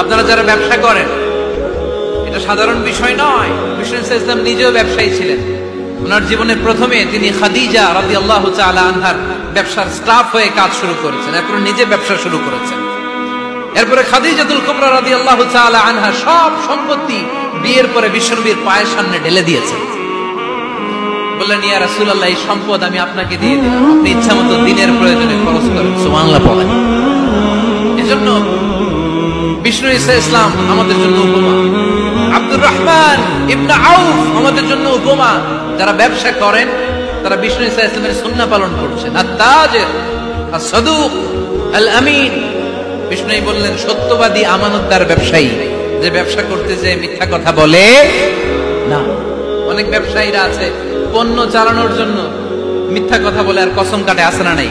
আপনারা যারা ব্যবসা করেন, এটা সাধারণ বিষয় নয়। বিষ্ণু ইসলাম নিজেও ব্যবসায়ী ছিলেন। ওনার জীবনের প্রথমে তিনি খাদিজা রাদিয়াল্লাহু তাআলা আনহার ব্যবসার স্টাফ হয়ে কাজ শুরু করেছেন, এরপর নিজে ব্যবসা শুরু করেছেন। এরপরে খাদিজাতুল কুবরা রাদিয়াল্লাহু তাআলা আনহা সব সম্পত্তি বিয়ের পরে বিশ্বনবীর পায়ের সামনে ঢেলে দিয়েছেন। বললেন, ইয়া রাসূলুল্লাহ, এই সম্পদ আমি আপনাকে দিয়ে দিলাম, আপনি ইচ্ছামতো দিনের প্রয়োজনে খরচ করেন। সুবহানাল্লাহ বলেন। এজন্য বিষ্ণু ইসলাম আমাদের জন্য উপমা, আব্দুর রহমান ইবনে আউফ আমাদের জন্য উপমা। যারা ব্যবসা করেন তারা বিষ্ণু ইসলামের সুন্নাহ পালন করছেন। আত-তাজির আস-সাদুক আল-আমিন, বিষ্ণু বললেন সত্যবাদী আমানতদার ব্যবসায়ী, যে ব্যবসা করতে যে মিথ্যা কথা বলে না। অনেক ব্যবসায়ীরা আছে পণ্য চালানোর জন্য মিথ্যা কথা বলে আর কসম কাটে, আছে না নাই?